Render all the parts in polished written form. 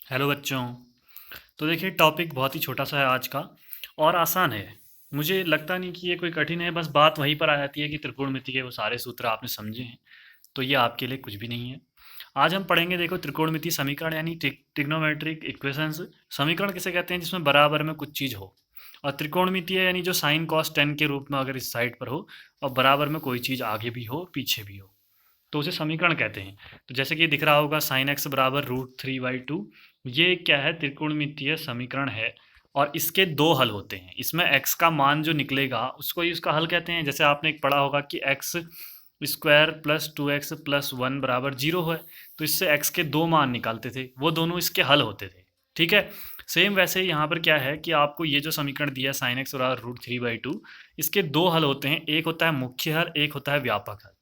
Hello बच्चों। तो देखिए टॉपिक बहुत ही छोटा सा है आज का और आसान है। मुझे लगता नहीं कि ये कोई कठिन है, बस बात वहीं पर आ जाती है कि त्रिकोणमिति के वो सारे सूत्र आपने समझे हैं तो ये आपके लिए कुछ भी नहीं है। आज हम पढ़ेंगे, देखो, त्रिकोणमिति समीकरण यानी ट्रिग्नोमेट्रिक इक्वेशंस। समीकरण किसे कहते हैं? जिसमें बराबर में कुछ चीज़ हो। और त्रिकोणमिति है यानी जो साइन कॉस टेन के रूप में अगर इस साइड पर हो और बराबर में कोई चीज़ आगे भी हो पीछे भी हो तो उसे समीकरण कहते हैं। तो जैसे कि दिख रहा होगा साइन एक्स बराबर √3/2, ये क्या है? त्रिकोणमितीय समीकरण है। और इसके दो हल होते हैं। इसमें एक्स का मान जो निकलेगा उसको ही उसका हल कहते हैं। जैसे आपने एक पढ़ा होगा कि x square plus 2x plus 1 बराबर 0 है, तो इससे एक्स के दो मान निकालते थे, वो दोनों इसके हल होते थे। ठीक है। सेम वैसे ही यहाँ पर क्या है कि आपको ये जो समीकरण दिया साइन एक्स बराबर √3/2, इसके दो हल होते हैं। एक होता है मुख्य हल, एक होता है व्यापक हल।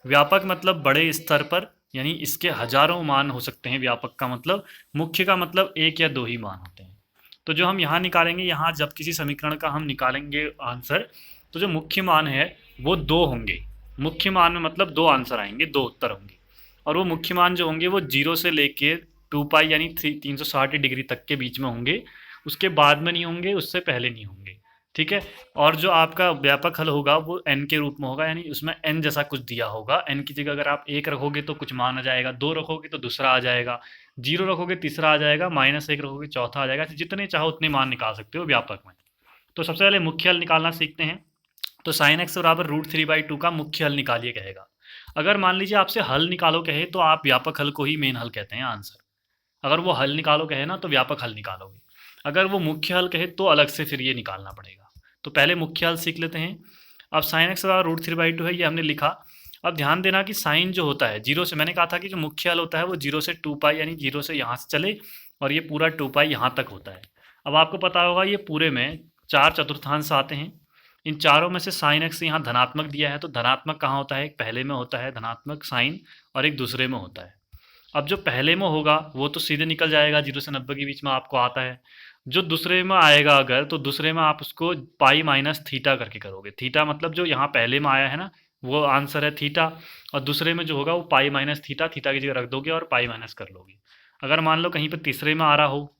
व्यापक मतलब बड़े स्तर पर, यानी इसके हजारों मान हो सकते हैं व्यापक का मतलब। मुख्य का मतलब एक या दो ही मान होते हैं। तो जो हम यहाँ निकालेंगे, यहाँ जब किसी समीकरण का हम निकालेंगे आंसर, तो जो मुख्य मान है वो दो होंगे। मुख्य मान में मतलब दो आंसर आएंगे, दो उत्तर होंगे। और वो मुख्य मान जो होंगे वो 0 से लेके 2π यानी 360 डिग्री तक के बीच में होंगे। उसके बाद में नहीं होंगे, उससे पहले नहीं होंगे। ठीक है। और जो आपका व्यापक हल होगा वो n के रूप में होगा, यानी उसमें n जैसा कुछ दिया होगा। n की जगह अगर आप एक रखोगे तो कुछ मान आ जाएगा, दो रखोगे तो दूसरा आ जाएगा, 0 रखोगे तीसरा आ जाएगा, -1 रखोगे चौथा आ जाएगा। जितने चाहो उतने मान निकाल सकते हो व्यापक में। तो सबसे पहले मुख्य हल निकालना सीखते हैं। तो साइन एक्स बराबर √3/2 का मुख्य हल निकालिए कहेगा। अगर मान लीजिए आपसे हल निकालो कहे तो आप व्यापक हल को ही मेन हल कहते हैं आंसर। अगर वो हल निकालो कहे ना तो व्यापक हल निकालोगे। अगर वो मुख्य हल कहे तो अलग से फिर ये निकालना पड़ेगा। तो पहले मुख्य हल सीख लेते हैं। अब साइन एक्स बराबर √3/2 है, ये हमने लिखा। अब ध्यान देना कि साइन जो होता है जीरो से, मैंने कहा था कि जो मुख्य हल होता है वो 0 से 2π यानी 0 से यहाँ से चले और ये पूरा 2π यहाँ तक होता है। अब आपको पता होगा ये पूरे में 4/4 आते हैं। इन चारों में से साइन एक्स यहाँ धनात्मक दिया है, तो धनात्मक कहाँ होता है? एक पहले में होता है धनात्मक साइन, और एक दूसरे में होता है। अब जो पहले में होगा वो तो सीधे निकल जाएगा, 0 से 90 के बीच में आपको आता है। जो दूसरे में आएगा अगर, तो दूसरे में आप उसको पाई माइनस थीटा करके करोगे। थीटा मतलब जो यहाँ पहले में आया है ना, वो आंसर है थीटा। और दूसरे में जो होगा वो पाई माइनस थीटा, थीटा की जगह रख दोगे और पाई माइनस कर लोगे। अगर मान लो कहीं पर तीसरे में आ रहा हो,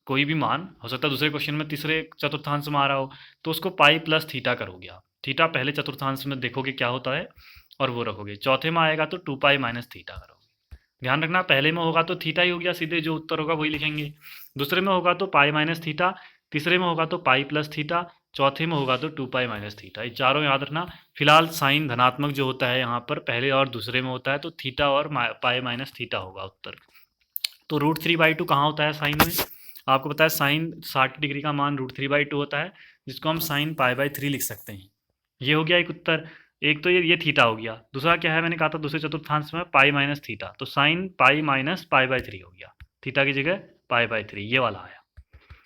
कोई भी मान हो सकता है दूसरे क्वेश्चन में तीसरे चतुर्थांश में आ रहा हो, तो उसको पाई प्लस थीटा करोगे आप। थीटा पहले चतुर्थांश में देखोगे क्या होता है और वो रखोगे। चौथे में आएगा तो 2π माइनस थीटा करोगे। ध्यान रखना, पहले में होगा तो थीटा ही हो गया, सीधे जो उत्तर होगा वही लिखेंगे। दूसरे में होगा तो पाई माइनस थीटा, तीसरे में होगा तो पाई प्लस थीटा, चौथे में होगा तो 2π माइनस थीटा। ये चारों याद रखना। फिलहाल साइन धनात्मक जो होता है यहाँ पर पहले और दूसरे में होता है, तो थीटा और पाई माइनस थीटा होगा उत्तर। तो √3/2 कहाँ होता है साइन में? आपको पता है साइन 60 डिग्री का मान √3/2 होता है, जिसको हम साइन π/3 लिख सकते हैं। ये हो गया एक उत्तर। एक तो ये थीटा हो गया। दूसरा क्या है? मैंने कहा था दूसरे चतुर्थांश में पाई माइनस थीटा, तो साइन पाई माइनस π/3 हो गया। थीटा की जगह π/3 ये वाला आया।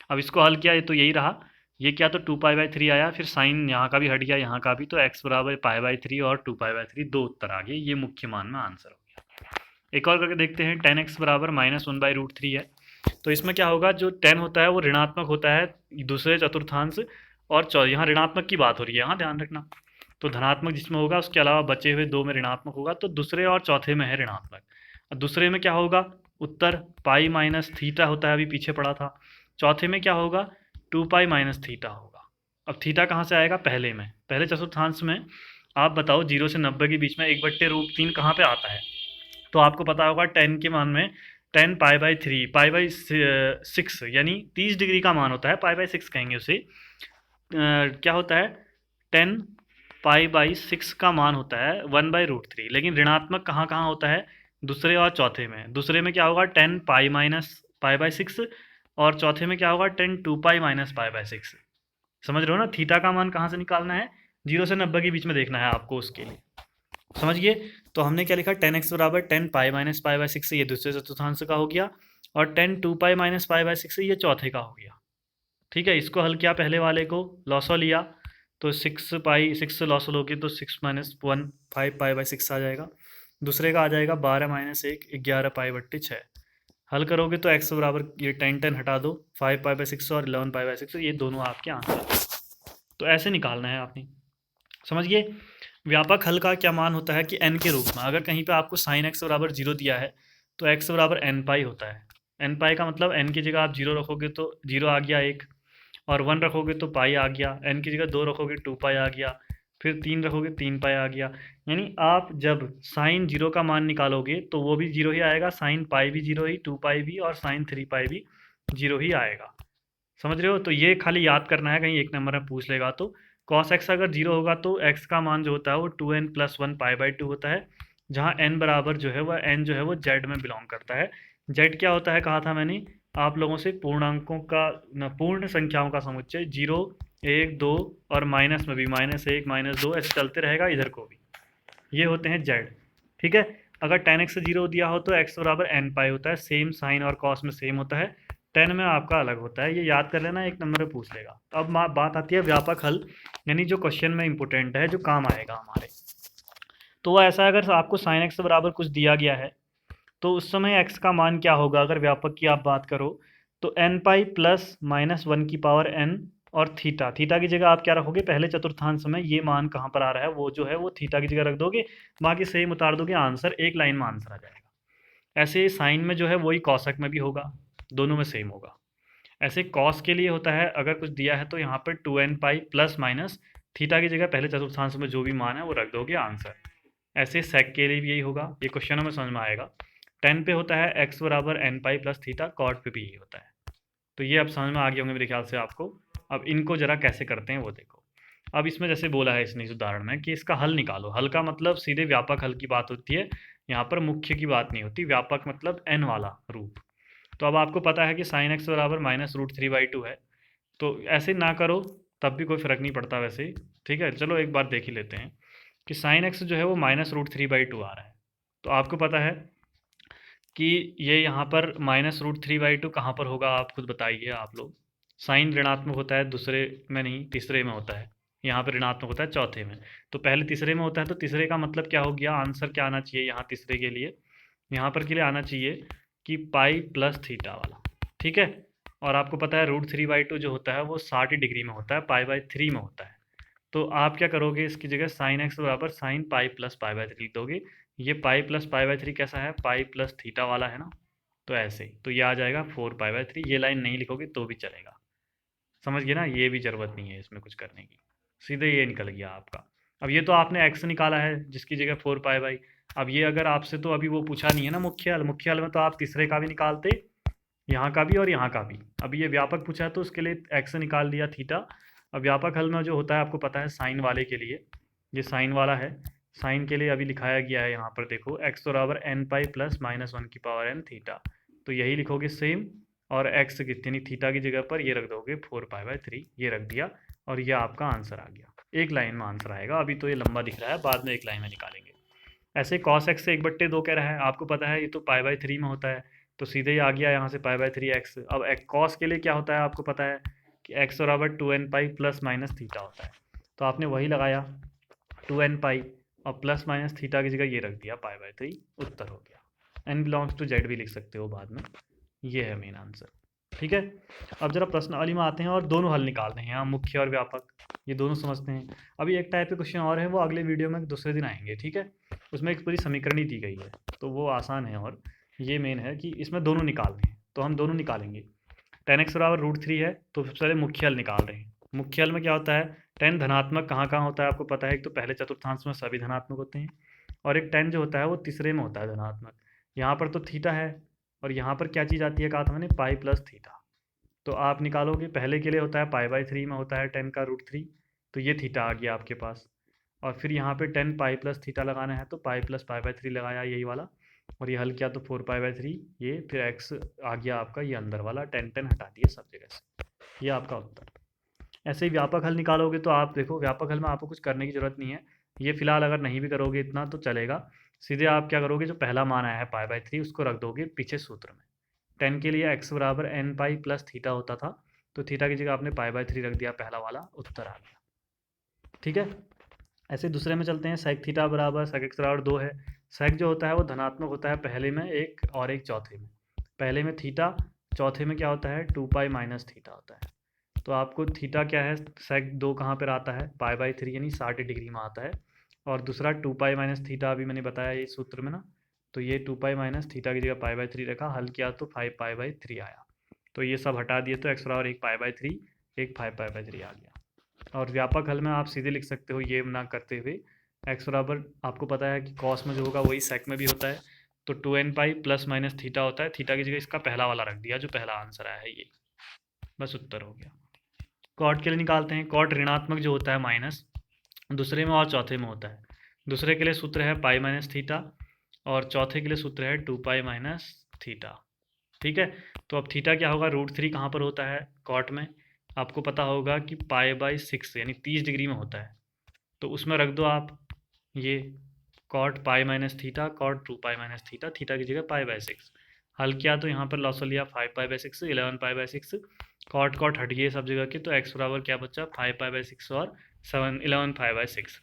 अब इसको हल किया तो यही रहा। ये क्या, तो 2π/3 आया, फिर साइन यहाँ का भी हट गया, यहाँ का भी, तो x बराबर π/3 और 2π/3 दो उत्तर आ गए। ये मुख्य मान में आंसर हो गया। एक और करके देखते हैं। 10x बराबर -1/√3 है। तो इसमें क्या होगा? जो 10 होता है वो ऋणात्मक होता है दूसरे चतुर्थांश, और यहाँ ऋणात्मक की बात हो रही है, यहाँ ध्यान रखना। तो धनात्मक जिसमें होगा उसके अलावा बचे हुए दो में ऋणात्मक होगा, तो दूसरे और चौथे में है ऋणात्मक। और दूसरे में क्या होगा? उत्तर पाई माइनस थीटा होता है, अभी पीछे पड़ा था। चौथे में क्या होगा? 2π माइनस थीटा होगा। अब थीटा कहाँ से आएगा? पहले में, पहले चतुर्थांश में। आप बताओ 0 से 90 के बीच में 1/√3 कहाँ पे आता है? तो आपको पता होगा 10 के मान में 10 π/3 π/6 यानी 30 डिग्री का मान होता है। π/6 कहेंगे उसे। क्या होता है? 10 π/6 का मान होता है 1/√3। लेकिन ऋणात्मक कहाँ कहाँ होता है? दूसरे और चौथे में। दूसरे में क्या होगा? 10 पाई माइनस π/6, और चौथे में क्या होगा? 10 2π माइनस π/6। समझ रहे हो ना? थीटा का मान कहाँ से निकालना है? 0 से 90 के बीच में देखना है आपको, उसके लिए समझ गए। तो हमने क्या लिखा? 10x बराबर 10 पाई माइनस π/6 ये दूसरे चतुर्थांश का हो गया, और 10 2π माइनस π/6 ये चौथे का हो गया। ठीक है। इसको हल किया, पहले वाले को लॉसो लिया, तो 6 लॉस लोगे तो 6 माइनस 1 5π/6 आ जाएगा। दूसरे का आ जाएगा 12 माइनस 1 11π/6। हल करोगे तो x बराबर ये 10 हटा दो, 5π/6 और 11π/6, ये दोनों आपके आंसर। तो ऐसे निकालना है आपने, समझिए। व्यापक हल का क्या मान होता है कि n के रूप में। अगर कहीं पे आपको साइन x बराबर 0 दिया है तो x बराबर n पाई होता है। एन पाई का मतलब एन की जगह आप जीरो रखोगे तो जीरो आ गया एक, और वन रखोगे तो पाई आ गया, एन की जगह दो रखोगे टू पाई आ गया, फिर तीन रखोगे तीन पाई आ गया। यानी आप जब साइन जीरो का मान निकालोगे तो वो भी जीरो ही आएगा, साइन पाई भी जीरो ही, टू पाई भी, और साइन थ्री पाई भी जीरो ही आएगा। समझ रहे हो? तो ये खाली याद करना है, कहीं एक नंबर में पूछ लेगा तो। कॉस एक्स अगर जीरो होगा तो एक्स का मान जो होता है वो 2n+1 पाई बाई टू होता है, जहाँ n बराबर जो है वह n जो है वो जेड में बिलोंग करता है। जेड क्या होता है कहा था मैंने आप लोगों से, पूर्णांकों का न, पूर्ण संख्याओं का समुच्चय, जीरो एक दो, और माइनस में भी -1 -2 ऐसे चलते रहेगा इधर को भी, ये होते हैं जेड। ठीक है, अगर tan x से जीरो दिया हो तो x बराबर एन पाई होता है, सेम साइन और कॉस में सेम होता है, टेन में आपका अलग होता है, ये याद कर लेना, एक नंबर में पूछ लेगा। अब बात आती है व्यापक हल, यानी जो क्वेश्चन में इंपॉर्टेंट है, जो काम आएगा हमारे। तो वो ऐसा है, अगर आपको साइन एक्स बराबर कुछ दिया गया है तो उस समय x का मान क्या होगा, अगर व्यापक की आप बात करो तो n पाई प्लस -1 की पावर n, और थीटा, थीटा की जगह आप क्या रखोगे, पहले चतुर्थांश में ये मान कहाँ पर आ रहा है वो जो है वो थीटा की जगह रख दोगे, बाकी सेम उतार दोगे, आंसर एक लाइन में आंसर आ जाएगा। ऐसे साइन में जो है वही कॉसक में भी होगा, दोनों में सेम होगा। ऐसे कॉस के लिए होता है, अगर कुछ दिया है तो यहाँ पर 2n pi plus minus theta की जगह पहले चतुर्थांश में जो भी मान है वो रख दोगे, आंसर। ऐसे सेक के लिए भी यही होगा, ये क्वेश्चनों में समझ में आएगा। टेन पे होता है एक्स बराबर n pi plus theta, cot पे भी यही होता है। तो ये अब समझ में आ गए होंगे मेरे ख्याल से आपको। अब इनको जरा कैसे करते हैं वो देखो। अब इसमें जैसे बोला है इसने इस उदाहरण में कि इसका हल निकालो, हल का मतलब सीधे व्यापक हल की बात होती है, यहाँ पर मुख्य की बात नहीं होती, व्यापक मतलब एन वाला रूप। तो अब आपको पता है कि साइन एक्स बराबर -√3/2 है, तो ऐसे ना करो तब भी कोई फ़र्क नहीं पड़ता वैसे। ठीक है, चलो एक बार देख ही लेते हैं कि साइन एक्स जो है वो -√3/2 आ रहा है। तो आपको पता है कि ये यहाँ पर -√3/2 कहाँ पर होगा, आप खुद बताइए आप लोग। साइन ऋणात्मक होता है दूसरे में नहीं, तीसरे में होता है, यहाँ पर ऋणात्मक होता है चौथे में। तो पहले तीसरे में होता है, तो तीसरे का मतलब क्या हो गया, आंसर क्या आना चाहिए यहाँ तीसरे के लिए, यहाँ पर के लिए आना चाहिए कि पाई प्लस थीटा वाला। ठीक है, और आपको पता है √3/2 जो होता है वो 60 डिग्री में होता है, पाई/3 में होता है। तो आप क्या करोगे, इसकी जगह साइन एक्स बराबर साइन पाई प्लस पाई/3 लिख दोगे। ये पाई प्लस पाई/3 कैसा है, पाई प्लस थीटा वाला है ना, तो ऐसे ही तो ये आ जाएगा 4 पाई/3। ये लाइन नहीं लिखोगे तो भी चलेगा, समझ गए ना, ये भी ज़रूरत नहीं है इसमें कुछ करने की, सीधे ये निकल गया आपका। अब ये तो आपने एक्स निकाला है जिसकी जगह 4 पाई बाई, अब ये अगर आपसे तो अभी वो पूछा नहीं है ना मुख्य हल, मुख्य हल में तो आप तीसरे का भी निकालते, यहाँ का भी और यहाँ का भी। अब ये व्यापक पूछा है तो उसके लिए एक्स निकाल दिया थीटा। अब व्यापक हल में जो होता है आपको पता है साइन वाले के लिए, ये साइन वाला है, साइन के लिए अभी लिखाया गया है यहाँ पर देखो, एक्स बराबर एन पाई प्लस -1 की पावर n थीटा, तो यही लिखोगे सेम, और एक्स यानी थीटा की जगह पर ये रख दोगे 4 पाई/3, ये रख दिया, और ये आपका आंसर आ गया। एक लाइन में आंसर आएगा, अभी तो ये लंबा दिख रहा है, बाद में एक लाइन में निकालेंगे। ऐसे कॉस एक्स से 1/2 कह रहा है, आपको पता है ये तो पाई/3 में होता है, तो सीधे ही आ गया यहाँ से पाई/3 एक्स। अब कॉस के लिए क्या होता है आपको पता है कि एक्स बराबर 2n pi plus minus theta होता है, तो आपने वही लगाया 2n पाई, और प्लस माइनस थीटा की जगह ये रख दिया पाई/3, उत्तर हो गया। n बिलोंग्स टू जेड भी लिख सकते हो बाद में, ये है मेन आंसर। ठीक है, अब जरा प्रश्नावली में आते हैं और दोनों हल निकालते हैं, यहाँ मुख्य और व्यापक, ये दोनों समझते हैं। अभी एक टाइप के क्वेश्चन और है, वो अगले वीडियो में दूसरे दिन आएंगे। ठीक है, उसमें एक पूरी समीकरणी दी गई है, तो वो आसान है, और ये मेन है कि इसमें दोनों निकालने हैं, तो हम दोनों निकालेंगे। tan x बराबर √3 है, तो सबसे पहले मुख्य हल निकाल रहे हैं। मुख्य हल में क्या होता है, tan धनात्मक कहाँ कहाँ होता है आपको पता है, एक तो पहले चतुर्थांश में सभी धनात्मक होते हैं, और एक tan जो होता है वो तीसरे में होता है धनात्मक। यहाँ पर तो थीटा है, और यहाँ पर क्या चीज़ आती है कहा था मैंने, पाई प्लस थीटा। तो आप निकालोगे, पहले के लिए होता है पाई/3 में होता है tan का √3, तो ये थीटा आ गया आपके पास, और फिर यहाँ पे 10 पाई प्लस थीटा लगाना है तो पाई प्लस पाई/3 लगाया यही वाला, और ये हल किया तो 4 पाई/3, ये फिर एक्स आ गया आपका, ये अंदर वाला 10 हटा दिए सब जगह से, ये आपका उत्तर। ऐसे ही व्यापक हल निकालोगे तो आप देखो, व्यापक हल में आपको कुछ करने की ज़रूरत नहीं है, ये फिलहाल अगर नहीं भी करोगे इतना तो चलेगा। सीधे आप क्या करोगे, जो पहला मान आया है पाई/3 उसको रख दोगे पीछे सूत्र में। 10 के लिए एक्स बराबर एन पाई प्लस थीटा होता था, तो थीटा की जगह आपने पाई/3 रख दिया, पहला वाला उत्तर आ गया। ठीक है, ऐसे दूसरे में चलते हैं। सेक थीटा बराबर सेक एक्स बराबर 2 है। सेक जो होता है वो धनात्मक होता है, पहले में एक और एक चौथे में, पहले में थीटा, चौथे में क्या होता है 2 पाई माइनस थीटा होता है। तो आपको थीटा क्या है, सेक 2 कहाँ पर आता है, पाई/3 यानी 60 डिग्री में आता है, और दूसरा 2 पाई माइनस थीटा अभी मैंने बताया ये सूत्र में ना, तो ये 2 पाई माइनस थीटा की जगह पाई/3 रखा, हल किया तो 5 पाई/3 आया। तो ये सब हटा दिए तो x बराबर 1 पाई/3 एक 5 पाई/3 आ गया। और व्यापक हल में आप सीधे लिख सकते हो ये ना करते हुए, x बराबर आपको पता है कि कॉस में जो होगा वही सेक में भी होता है, तो 2n pi plus minus theta होता है, थीटा की जगह इसका पहला वाला रख दिया जो पहला आंसर आया है ये, बस उत्तर हो गया। कॉट के लिए निकालते हैं। कॉट ऋणात्मक जो होता है माइनस दूसरे में और चौथे में होता है। दूसरे के लिए सूत्र है पाई माइनस थीटा और चौथे के लिए सूत्र है 2 पाई माइनस थीटा। ठीक है, तो अब थीटा क्या होगा, √3 कहाँ पर होता है कॉट में, आपको पता होगा कि पाई/6 यानी 30 डिग्री में होता है, तो उसमें रख दो आप ये cot pi minus theta, cot 2 pi minus theta, theta की जगह पाई/6। हल किया तो यहाँ पर लॉस लिया 5 पाई/6 11 पाई/6, कॉट कॉट हट गए सब जगह के, तो x बराबर क्या बचा 5 पाई/6 और 11 पाई/6।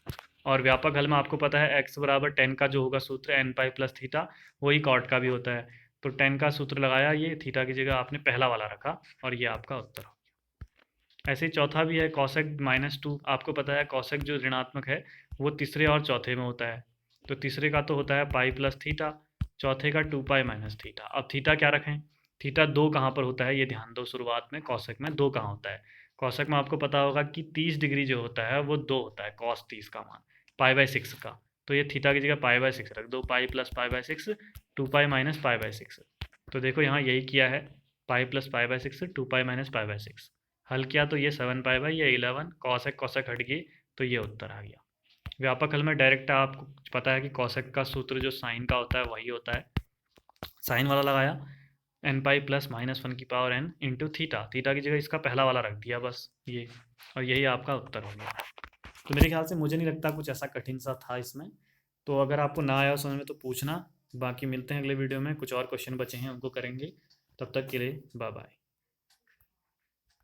और व्यापक हल में आपको पता है x बराबर 10 का जो होगा सूत्र n पाई प्लस थीटा, वही कॉट का भी होता है, तो 10 का सूत्र लगाया, ये थीटा की जगह आपने पहला वाला रखा और ये आपका उत्तर हो गया। ऐसे ही चौथा भी है कॉसेक -2, आपको पता है कॉसेक जो ऋणात्मक है वो तीसरे और चौथे में होता है, तो तीसरे का तो होता है पाई प्लस थीटा, चौथे का 2 पाई माइनस थीटा। अब थीटा क्या रखें, थीटा 2 कहाँ पर होता है ये ध्यान दो, शुरुआत में कॉसेक में 2 कहाँ होता है, कॉसेक में आपको पता होगा कि 30 डिग्री जो होता है वो 2 होता है, कॉस 30 का मान पाई/6 का, तो ये थीटा की जगह पाई/6 रख दो, पाई प्लस पाई/6 2 पाई माइनस पाई/6। तो देखो यहाँ यही किया है, पाई प्लस पाई/6 2 पाई माइनस पाई/6। हल किया तो ये 7 पाई ये 11, कॉसेक कॉसेक हट गई, तो ये उत्तर आ गया। व्यापक हल में डायरेक्ट आपको पता है कि कॉसेक का सूत्र जो साइन का होता है वही होता है, साइन वाला लगाया n पाई प्लस -1 की power n into theta, theta की जगह इसका पहला वाला रख दिया बस ये, और यही आपका उत्तर हो गया। तो मेरे ख्याल से मुझे नहीं लगता कुछ ऐसा कठिन सा था इसमें, तो अगर आपको ना आया हो समझ में तो पूछना। बाकी मिलते हैं अगले वीडियो में, कुछ और क्वेश्चन बचे हैं उनको करेंगे, तब तक के लिए बाय बाय।